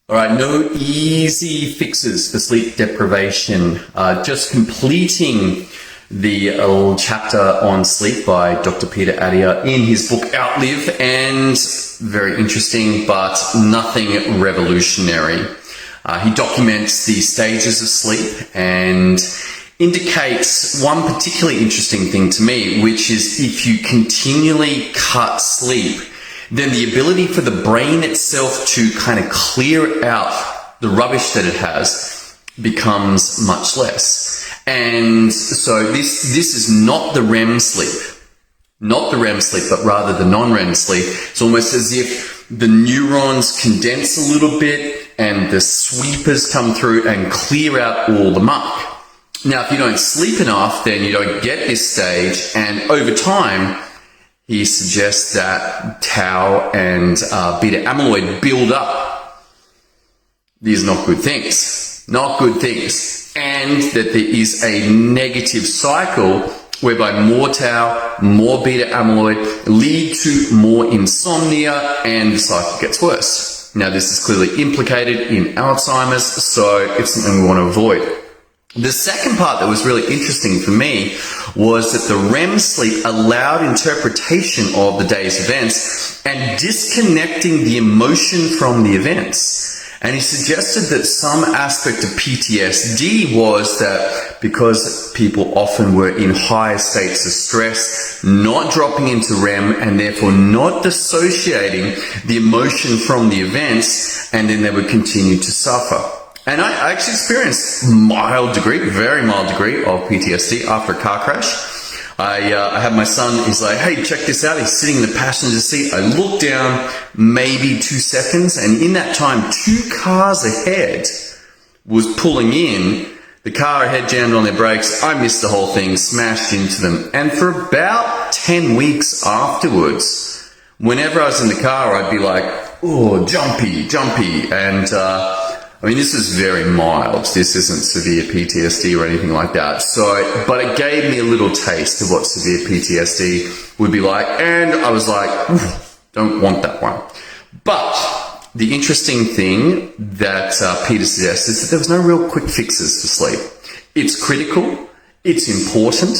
All right, no easy fixes for sleep deprivation. Just completing the chapter on sleep by Dr. Peter Attia in his book Outlive, and very interesting, but nothing revolutionary. He documents the stages of sleep and indicates one particularly interesting thing to me, which is if you continually cut sleep, then the ability for the brain itself to kind of clear out the rubbish that it has becomes much less. And so this is not the REM sleep, but rather the non-REM sleep. It's almost as if the neurons condense a little bit and the sweepers come through and clear out all the muck. Now, if you don't sleep enough, then you don't get this stage, and over time, he suggests that tau and beta amyloid build up. These are not good things. Not good things. And that there is a negative cycle whereby more tau, more beta amyloid lead to more insomnia, and the cycle gets worse. Now, this is clearly implicated in Alzheimer's, so it's something we want to avoid. The second part that was really interesting for me was that the REM sleep allowed interpretation of the day's events and disconnecting the emotion from the events. And he suggested that some aspect of PTSD was that because people often were in higher states of stress, not dropping into REM and therefore not dissociating the emotion from the events, and then they would continue to suffer. And I actually experienced very mild degree of PTSD after a car crash. I had my son, he's like, hey, check this out. He's sitting in the passenger seat. I look down, maybe 2 seconds, and in that time, 2 cars ahead was pulling in. The car ahead jammed on their brakes. I missed the whole thing, smashed into them. And for about 10 weeks afterwards, whenever I was in the car, I'd be like, oh, jumpy. And I mean, this is very mild. This isn't severe PTSD or anything like that. So, but it gave me a little taste of what severe PTSD would be like. And I was like, don't want that one. But the interesting thing that Peter suggests is that there was no real quick fixes for sleep. It's critical, it's important,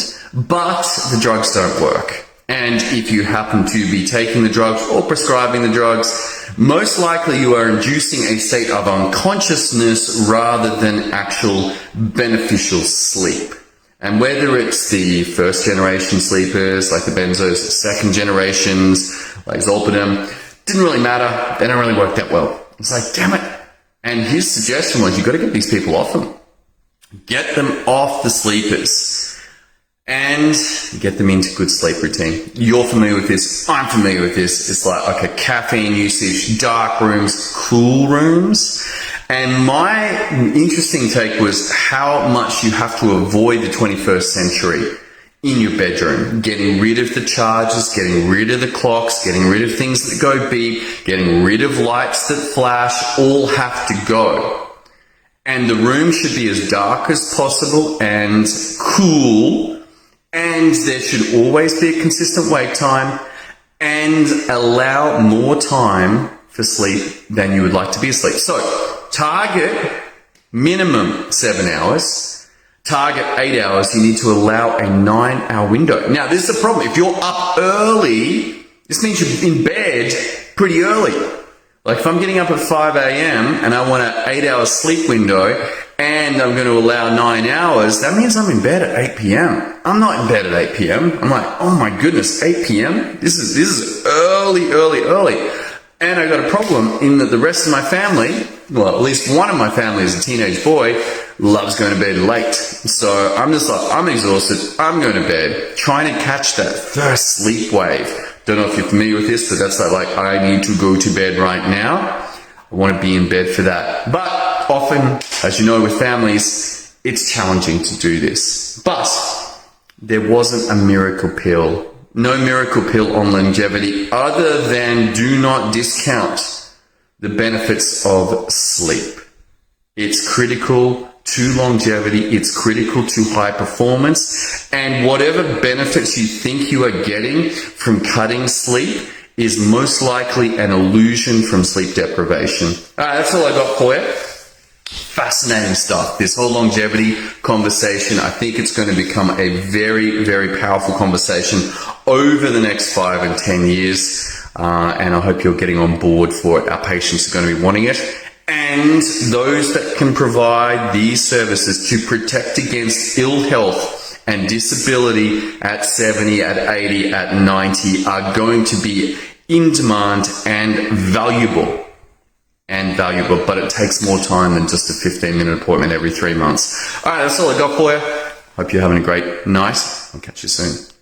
but the drugs don't work. And if you happen to be taking the drugs or prescribing the drugs, most likely you are inducing a state of unconsciousness rather than actual beneficial sleep. And whether it's the first generation sleepers, like the benzos, second generations, like zolpidem, didn't really matter. They don't really work that well. It's like, damn it. And his suggestion was, you've got to get these people off them. Get them off the sleepers and get them into good sleep routine. You're familiar with this. I'm familiar with this. It's like, okay, caffeine usage, dark rooms, cool rooms. And my interesting take was how much you have to avoid the 21st century in your bedroom. Getting rid of the chargers, getting rid of the clocks, getting rid of things that go beep, getting rid of lights that flash, all have to go. And the room should be as dark as possible and cool. And there should always be a consistent wake time and allow more time for sleep than you would like to be asleep. So target minimum 7 hours, target 8 hours. You need to allow a 9-hour window. Now, this is the problem. If you're up early, this means you're in bed pretty early. Like if I'm getting up at 5 a.m. and I want an 8-hour sleep window and I'm going to allow 9 hours, that means I'm in bed at 8 p.m. I'm not in bed at 8 p.m. I'm like, oh my goodness, 8 p.m.? This is early. And I got a problem in that the rest of my family, well, at least one of my family as a teenage boy, loves going to bed late. So I'm just like, I'm exhausted. I'm going to bed, trying to catch that first sleep wave. Don't know if you're familiar with this, but that's like, I need to go to bed right now. I want to be in bed for that. But often, as you know, with families, it's challenging to do this. But there wasn't a miracle pill. No miracle pill on longevity other than do not discount the benefits of sleep. It's critical to longevity, it's critical to high performance, and whatever benefits you think you are getting from cutting sleep is most likely an illusion from sleep deprivation. All right, that's all I got for you. Fascinating stuff. This whole longevity conversation, I think it's going to become a very, very powerful conversation over the next 5 and 10 years. And I hope you're getting on board for it. Our patients are going to be wanting it. And those that can provide these services to protect against ill health and disability at 70, at 80, at 90 are going to be in demand and valuable. But it takes more time than just a 15-minute appointment every 3 months. All right, that's all I got for you. Hope you're having a great night. I'll catch you soon.